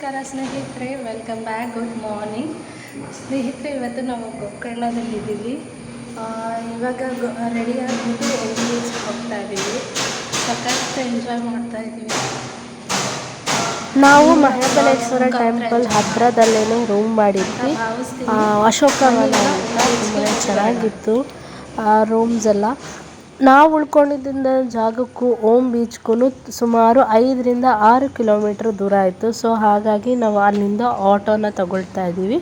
ನಮಸ್ಕಾರ ಸ್ನೇಹಿತರೆ, welcome back. Good morning ಸ್ನೇಹಿತರೆ. ಇವತ್ತು ನಾವು ಗೋಕರ್ಣದಲ್ಲಿದ್ದೀವಿ. ಇವಾಗ ರೆಡಿ ಆಗಿಬಿಟ್ಟು ಬೀಚ್ಗೆ ಹೋಗ್ತಾ ಇದ್ದೀವಿ. ಸಖತ್ ಎಂಜಾಯ್ ಮಾಡ್ತಾ ಇದ್ದೀವಿ. ನಾವು ಮಹಾಬಲೇಶ್ವರ ಟೆಂಪಲ್ ಹತ್ತಿರದಲ್ಲೇ ರೂಮ್ ಮಾಡಿದ್ವಿ. ಅಶೋಕವನ ಅಂತ ತುಂಬಾ ಚೆನ್ನಾಗಿತ್ತು ರೂಮ್ಸ್ ಎಲ್ಲ. ನಾವು ಉಳ್ಕೊಂಡಿದ್ದ ಜಾಗಕ್ಕೂ ಓಮ್ ಬೀಚ್ಗೂ ಸುಮಾರು 5ರಿಂದ 6 ಕಿಲೋಮೀಟ್ರ್ ದೂರ ಆಯಿತು. ಸೊ ಹಾಗಾಗಿ ನಾವು ಅಲ್ಲಿಂದ ಆಟೋನ ತಗೊಳ್ತಾ ಇದ್ದೀವಿ.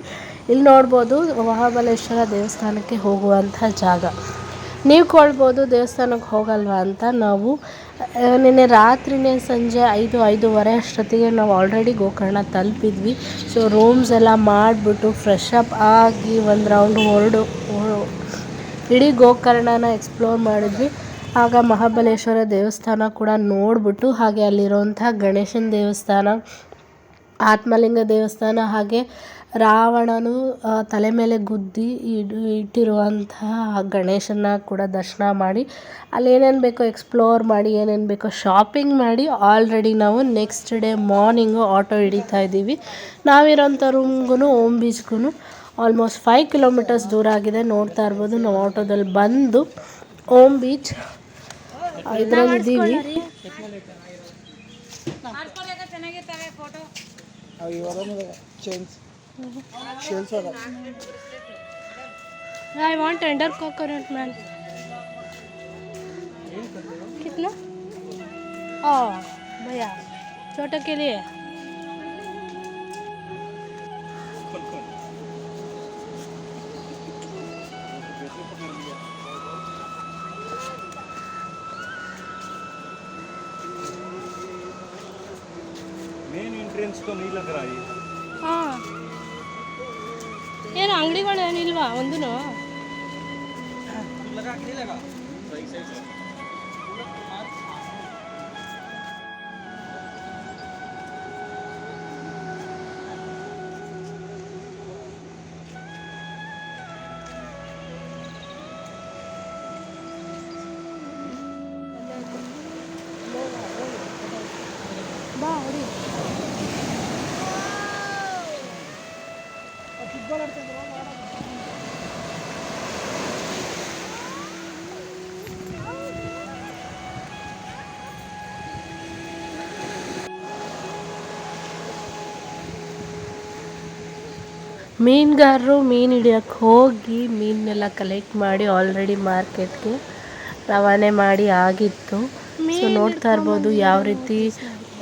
ಇಲ್ಲಿ ನೋಡ್ಬೋದು ಮಹಾಬಲೇಶ್ವರ ದೇವಸ್ಥಾನಕ್ಕೆ ಹೋಗುವಂಥ ಜಾಗ. ನೀವು ಕೇಳ್ಬೋದು ದೇವಸ್ಥಾನಕ್ಕೆ ಹೋಗಲ್ವಾ ಅಂತ. ನಾವು ನಿನ್ನೆ ರಾತ್ರಿನೇ ಸಂಜೆ 5-5:30 ಅಷ್ಟೊತ್ತಿಗೆ ನಾವು ಆಲ್ರೆಡಿ ಗೋಕರ್ಣ ತಲುಪಿದ್ವಿ. ಸೊ ರೂಮ್ಸ್ ಎಲ್ಲ ಮಾಡಿಬಿಟ್ಟು ಫ್ರೆಶ್ ಅಪ್ ಆಗಿ ಒಂದು ರೌಂಡ್ ಇಡೀ ಗೋಕರ್ಣನ ಎಕ್ಸ್ಪ್ಲೋರ್ ಮಾಡಿದ್ವಿ. ಆಗ ಮಹಾಬಲೇಶ್ವರ ದೇವಸ್ಥಾನ ಕೂಡ ನೋಡಿಬಿಟ್ಟು, ಹಾಗೆ ಅಲ್ಲಿರುವಂಥ ಗಣೇಶನ ದೇವಸ್ಥಾನ, ಆತ್ಮಲಿಂಗ ದೇವಸ್ಥಾನ, ಹಾಗೆ ರಾವಣನು ತಲೆ ಮೇಲೆ ಗುದ್ದಿ ಇಟ್ಟಿರುವಂತಹ ಗಣೇಶನ ಕೂಡ ದರ್ಶನ ಮಾಡಿ, ಅಲ್ಲಿ ಏನೇನು ಬೇಕೋ ಎಕ್ಸ್ಪ್ಲೋರ್ ಮಾಡಿ, ಏನೇನು ಬೇಕೋ ಶಾಪಿಂಗ್ ಮಾಡಿ ಆಲ್ರೆಡಿ ನಾವು ನೆಕ್ಸ್ಟ್ ಡೇ ಮಾರ್ನಿಂಗು ಆಟೋ ಹಿಡಿತಾ ಇದ್ದೀವಿ. ನಾವಿರೋಂಥ ರೂಮ್ಗೂ ಓಮ್ ಬೀಚ್ಗೂ ಆಲ್ಮೋಸ್ಟ್ 5 ಕಿಲೋಮೀಟರ್ಸ್ ದೂರ ಆಗಿದೆ. ನೋಡ್ತಾ ಇರ್ಬೋದು, ನಾವು ಆಟೋದಲ್ಲಿ ಬಂದು ಓಮ್ ಬೀಚ್ ಇದರಲ್ಲಿದ್ದೀವಿ. I want tender coconut man. कितना? भैया छोटे के लिए मेन एंट्रेंस तो नहीं लग रहा है. ಹಾಂ, ಏನು ಅಂಗಡಿಗಳು ಏನಿಲ್ವಾ ಒಂದೂ? ಬಾ ಹೊಡಿ. ಮೀನುಗಾರರು ಮೀನು ಹಿಡಿಯೋಕ್ಕೆ ಹೋಗಿ ಮೀನನ್ನೆಲ್ಲ ಕಲೆಕ್ಟ್ ಮಾಡಿ ಆಲ್ರೆಡಿ ಮಾರ್ಕೆಟ್ಗೆ ರವಾನೆ ಮಾಡಿ ಆಗಿತ್ತು. ಸೊ ನೋಡ್ತಾ ಇರ್ಬೋದು ಯಾವ ರೀತಿ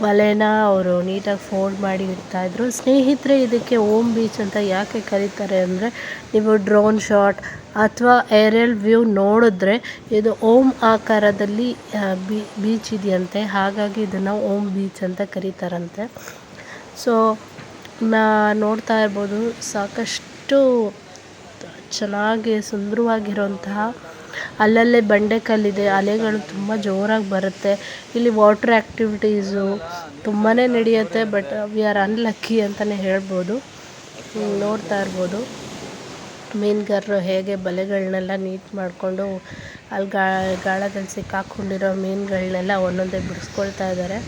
ಬಲೆನ ಅವರು ನೀಟಾಗಿ ಫೋಲ್ಡ್ ಮಾಡಿ ಇಡ್ತಾಯಿದ್ರು. ಸ್ನೇಹಿತರೆ, ಇದಕ್ಕೆ ಓಮ್ ಬೀಚ್ ಅಂತ ಯಾಕೆ ಕರೀತಾರೆ ಅಂದರೆ, ನೀವು ಡ್ರೋನ್ ಶಾಟ್ ಅಥವಾ ಏರಿಯಲ್ ವ್ಯೂ ನೋಡಿದ್ರೆ ಇದು ಓಮ್ ಆಕಾರದಲ್ಲಿ ಬೀಚ್ ಇದೆಯಂತೆ. ಹಾಗಾಗಿ ಇದನ್ನು ಓಮ್ ಬೀಚ್ ಅಂತ ಕರೀತಾರಂತೆ. ಸೊ ನೋಡ್ತಾ ಇರ್ಬೋದು, ಸಾಕಷ್ಟು ಚೆನ್ನಾಗಿ ಸುಂದರವಾಗಿರುವಂತಹ ಅಲ್ಲಲ್ಲೇ ಬಂಡೆಕಲ್ಲಿದೆ. ಅಲೆಗಳು ತುಂಬ ಜೋರಾಗಿ ಬರುತ್ತೆ. ಇಲ್ಲಿ ವಾಟರ್ ಆ್ಯಕ್ಟಿವಿಟೀಸು ತುಂಬಾ ನಡೆಯುತ್ತೆ. ಬಟ್ ವಿ ಆರ್ ಅನ್ಲಕ್ಕಿ ಅಂತಲೇ ಹೇಳ್ಬೋದು. ನೋಡ್ತಾ ಇರ್ಬೋದು ಮೀನುಗಾರರು ಹೇಗೆ ಬಲೆಗಳನ್ನೆಲ್ಲ ನೀಟ್ ಮಾಡಿಕೊಂಡು ಅಲ್ಲಿ ಗಾಳದಲ್ಲಿ ಸಿಕ್ಕಾಕೊಂಡಿರೋ ಮೀನುಗಳನ್ನೆಲ್ಲ ಒಂದೊಂದೇ ಬಿಡಿಸ್ಕೊಳ್ತಾ ಇದ್ದಾರೆ.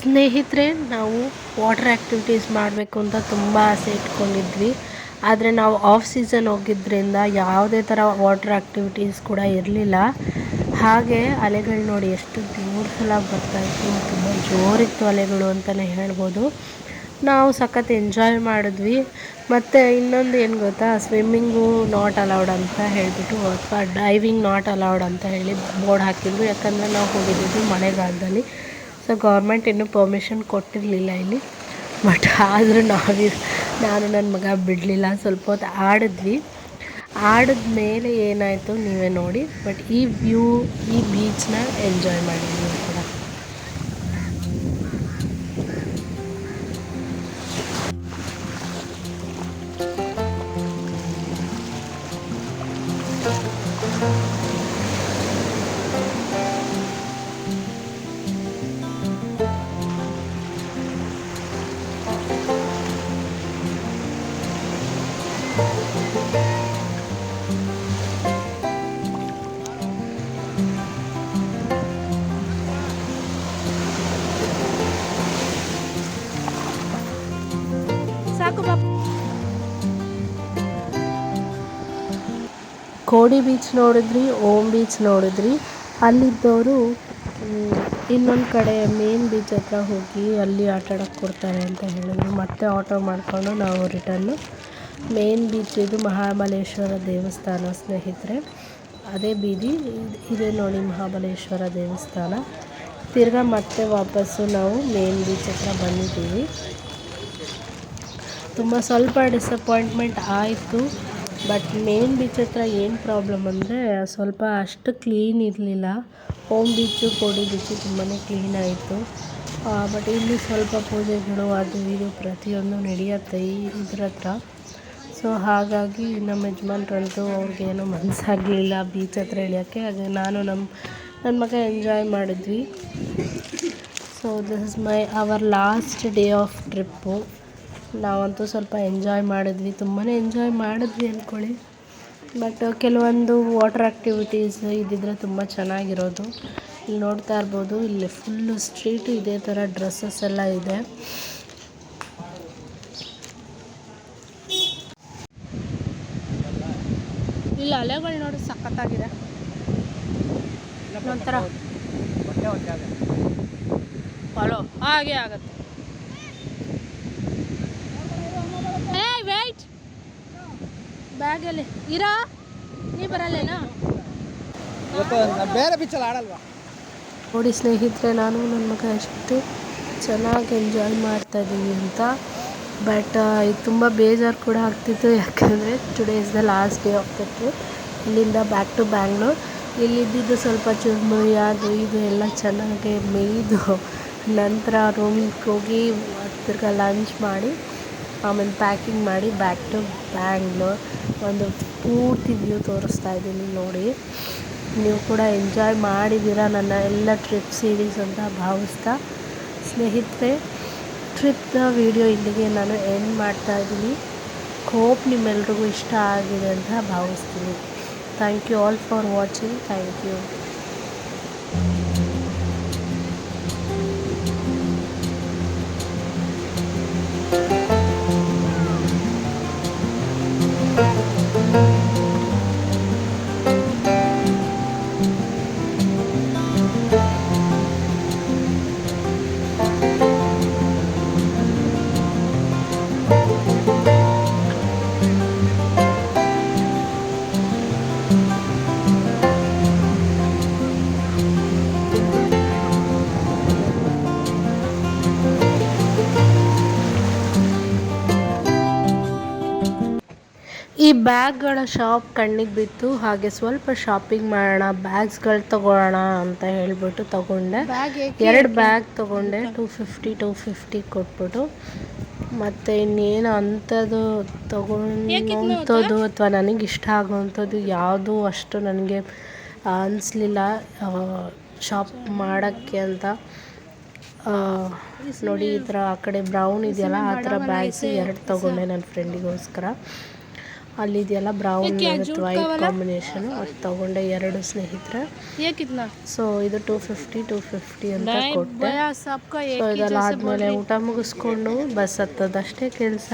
ಸ್ನೇಹಿತರೆ, ನಾವು ವಾಟರ್ ಆ್ಯಕ್ಟಿವಿಟೀಸ್ ಮಾಡಬೇಕು ಅಂತ ತುಂಬ ಆಸೆ ಇಟ್ಕೊಂಡಿದ್ವಿ. ಆದರೆ ನಾವು ಆಫ್ ಸೀಸನ್ ಹೋಗಿದ್ದರಿಂದ ಯಾವುದೇ ಥರ ವಾಟರ್ ಆ್ಯಕ್ಟಿವಿಟೀಸ್ ಕೂಡ ಇರಲಿಲ್ಲ. ಹಾಗೆ ಅಲೆಗಳು ನೋಡಿ ಎಷ್ಟು ಬ್ಯೂಟಿಫುಲ್ಲಾಗಿ ಬರ್ತಾಯಿತ್ತು. ತುಂಬ ಜೋರಿತ್ತು ಅಲೆಗಳು ಅಂತಲೇ ಹೇಳ್ಬೋದು. ನಾವು ಸಖತ್ ಎಂಜಾಯ್ ಮಾಡಿದ್ವಿ. ಮತ್ತು ಇನ್ನೊಂದು ಏನು ಗೊತ್ತಾ, ಸ್ವಿಮ್ಮಿಂಗು ನಾಟ್ ಅಲೌಡ್ ಅಂತ ಹೇಳಿಬಿಟ್ಟು, ಅಥವಾ ಡೈವಿಂಗ್ ನಾಟ್ ಅಲೌಡ್ ಅಂತ ಹೇಳಿ ಬೋರ್ಡ್ ಹಾಕಿದ್ರು. ಯಾಕಂದರೆ ನಾವು ಹೋಗಿದ್ದು ಮಳೆಗಾಲದಲ್ಲಿ. ಸೊ ಗೌರ್ಮೆಂಟ್ ಇನ್ನೂ ಪರ್ಮಿಷನ್ ಕೊಟ್ಟಿರಲಿಲ್ಲ ಇಲ್ಲಿ. ಬಟ್ ಆದರೂ ನಾನು ನನ್ನ ಮಗ ಬಿಡಲಿಲ್ಲ. ಸ್ವಲ್ಪ ಹೊತ್ತು ಆಡಿದ್ಮೇಲೆ ಏನಾಯಿತು ನೀವೇ ನೋಡಿ. ಬಟ್ ಈ ಬೀಚ್ನ ಎಂಜಾಯ್ ಮಾಡಿ ನೀವು ಕೂಡ. ಕೋಡಿ ಬೀಚ್ ನೋಡಿದ್ರಿ, ಓಮ್ ಬೀಚ್ ನೋಡಿದ್ರಿ. ಅಲ್ಲಿದ್ದವರು ಇನ್ನೊಂದು ಕಡೆ ಮೇನ್ ಬೀಚ್ ಹತ್ರ ಹೋಗಿ ಅಲ್ಲಿ ಆಟ ಆಡೋಕ್ಕೆ ಕೊಡ್ತಾರೆ ಅಂತ ಹೇಳಿದ್ರು. ಮತ್ತೆ ಆಟೋ ಮಾಡಿಕೊಂಡು ನಾವು ರಿಟರ್ನು ಮೇನ್ ಬೀಚ್, ಇದು ಮಹಾಬಲೇಶ್ವರ ದೇವಸ್ಥಾನ ಸ್ನೇಹಿತರೆ. ಅದೇ ಬೀದಿ ಇದೆ ನೋಡಿ, ಮಹಾಬಲೇಶ್ವರ ದೇವಸ್ಥಾನ. ತಿರ್ಗಾ ಮತ್ತೆ ವಾಪಸ್ಸು ನಾವು ಮೇನ್ ಬೀಚ್ ಹತ್ರ ಬಂದಿದ್ದೀವಿ. ಸ್ವಲ್ಪ ಡಿಸಪಾಯಿಂಟ್ಮೆಂಟ್ ಆಯಿತು. ಬಟ್ ಮೇನ್ ಬೀಚ್ ಹತ್ರ ಏನು ಪ್ರಾಬ್ಲಮ್ ಅಂದರೆ ಸ್ವಲ್ಪ ಅಷ್ಟು ಕ್ಲೀನ್ ಇರಲಿಲ್ಲ. ಹೋಮ್ ಬೀಚು, ಕೋಡಿ ಬೀಚು ತುಂಬಾ ಕ್ಲೀನ್ ಆಯಿತು. ಬಟ್ ಇಲ್ಲಿ ಸ್ವಲ್ಪ ಪೂಜೆಗಳು ಅದು ಇದು ಪ್ರತಿಯೊಂದು ನಡೆಯುತ್ತೆ ಇದ್ರ ಹತ್ರ. ಸೊ ಹಾಗಾಗಿ ನಮ್ಮ ಯಜಮಾನ್ರಂತೂ ಅವ್ರಿಗೇನೋ ಮನಸ್ಸಾಗಲಿಲ್ಲ ಬೀಚ್ ಹತ್ರ ಇಳಿಯೋಕ್ಕೆ. ಹಾಗೆ ನಾನು ನನ್ನ ಮಗ ಎಂಜಾಯ್ ಮಾಡಿದ್ವಿ. So this is our last day of trip. ನಾವಂತೂ ಸ್ವಲ್ಪ ಎಂಜಾಯ್ ಮಾಡಿದ್ವಿ, ತುಂಬಾ ಎಂಜಾಯ್ ಮಾಡಿದ್ವಿ ಅಂದ್ಕೊಳ್ಳಿ. ಬಟ್ ಕೆಲವೊಂದು ವಾಟರ್ ಆ್ಯಕ್ಟಿವಿಟೀಸ್ ಇದ್ದಿದ್ರೆ ತುಂಬ ಚೆನ್ನಾಗಿರೋದು. ಇಲ್ಲಿ ನೋಡ್ತಾ ಇರ್ಬೋದು, ಇಲ್ಲಿ ಫುಲ್ಲು ಸ್ಟ್ರೀಟು ಇದೇ ಥರ ಡ್ರೆಸ್ಸಸ್ ಎಲ್ಲ ಇದೆ. ಇಲ್ಲಿ ಅಲೆಗಳು ನೋಡಿ ಸಖತ್ತಾಗಿದೆ. ಒಂಥರ ಫಾಲೋ ಹಾಗೆ ಆಗುತ್ತೆ. ವೇಟ್, ಬ್ಯಾಗಲ್ಲಿ ಇರಾ, ನೀ ಬರಲ್ಲೇನಾ? ಬೇರೆ ಬೀಚಲ್ಲಿ ಆಡಲ್ವಾ? ನೋಡಿ ಸ್ನೇಹಿತರೆ, ನಾನು ನನ್ನ ಮಗ ಎಷ್ಟು ಚೆನ್ನಾಗಿ ಎಂಜಾಯ್ ಮಾಡ್ತಾಯಿದ್ದೀವಿ ಅಂತ. ಬಟ್ ಇದು ತುಂಬ ಬೇಜಾರು ಕೂಡ ಆಗ್ತಿತ್ತು, ಯಾಕಂದರೆ today is the last day of the trip. ಇಲ್ಲಿಂದ ಬ್ಯಾಕ್ ಟು ಬ್ಯಾಂಗ್ಳೂರ್. ಇಲ್ಲಿದ್ದು ಸ್ವಲ್ಪ ಚುರುಮುರಿ ಅದು ಇದು ಎಲ್ಲ ಚೆನ್ನಾಗಿ ಮೇಯ್ದು ನಂತರ ರೂಮಿಗೆ ಹೋಗಿ ತಿರ್ಗಾ ಲಂಚ್ ಮಾಡಿ ಆಮೇಲೆ ಪ್ಯಾಕಿಂಗ್ ಮಾಡಿ ಬ್ಯಾಕ್ ಟು ಬ್ಯಾಂಗ್ಳೂರ್. ಒಂದು ಪೂರ್ತಿ ವ್ಯೂ ತೋರಿಸ್ತಾ ಇದ್ದೀನಿ ನೋಡಿ. ನೀವು ಕೂಡ ಎಂಜಾಯ್ ಮಾಡಿದ್ದೀರಾ ನನ್ನ ಎಲ್ಲ ಟ್ರಿಪ್ ಸೀರೀಸ್ ಅಂತ ಭಾವಿಸ್ತಾ, ಸ್ನೇಹಿತರೆ ಟ್ರಿಪ್ನ ವೀಡಿಯೋ ಇಲ್ಲಿಗೆ ನಾನು ಎಂಡ್ ಮಾಡ್ತಾಯಿದ್ದೀನಿ. ಹೋಪ್ ನಿಮ್ಮೆಲ್ರಿಗೂ ಇಷ್ಟ ಆಗಿದೆ ಅಂತ ಭಾವಿಸ್ತೀನಿ. Thank you all for watching. Thank you. ಈ ಬ್ಯಾಗ್ಗಳ ಶಾಪ್ ಕಣ್ಣಿಗೆ ಬಿತ್ತು. ಹಾಗೆ ಸ್ವಲ್ಪ ಶಾಪಿಂಗ್ ಮಾಡೋಣ, ಬ್ಯಾಗ್ಸ್ಗಳು ತೊಗೊಳ್ಳೋಣ ಅಂತ ಹೇಳ್ಬಿಟ್ಟು ತೊಗೊಂಡೆ. 2 ಬ್ಯಾಗ್ ತೊಗೊಂಡೆ, 250 ಕೊಟ್ಬಿಟ್ಟು. ಮತ್ತು ಇನ್ನೇನು ಅಂಥದ್ದು ತೊಗೊಳ್ಳೋಂಥದ್ದು ಅಥವಾ ನನಗೆ ಇಷ್ಟ ಆಗೋವಂಥದ್ದು ಯಾವುದೂ ಅಷ್ಟು ನನಗೆ ಅನಿಸ್ಲಿಲ್ಲ ಶಾಪ್ ಮಾಡೋಕ್ಕೆ ಅಂತ. ನೋಡಿ ಈ ಥರ ಆ ಕಡೆ ಬ್ರೌನ್ ಇದೆಯಲ್ಲ, ಆ ಥರ ಬ್ಯಾಗ್ಸ್ 2 ತೊಗೊಂಡೆ ನನ್ನ ಫ್ರೆಂಡಿಗೋಸ್ಕರ. ಅಲ್ಲಿದೆಯಲ್ಲ ಬ್ರೌನ್ ಮತ್ತು ವೈಟ್ ಕಾಂಬಿನೇಷನು, ಅದು ತೊಗೊಂಡೆ 2 ಸ್ನೇಹಿತರೆ. ಸೊ ಇದು 250 ಅಂತ ಕೊಟ್ಟೆ. ಸೊ ಇದೆಲ್ಲ ಆದಮೇಲೆ ಊಟ ಮುಗಿಸ್ಕೊಂಡು ಬಸ್ ಹತ್ತೋದಷ್ಟೇ ಕೆಲಸ.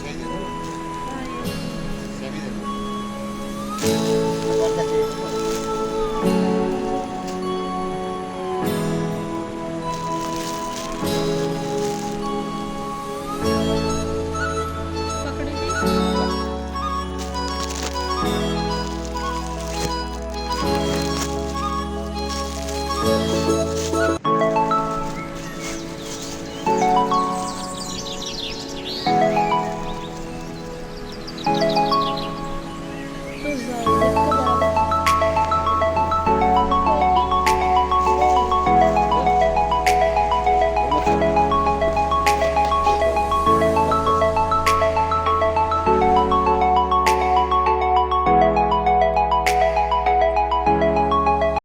साइज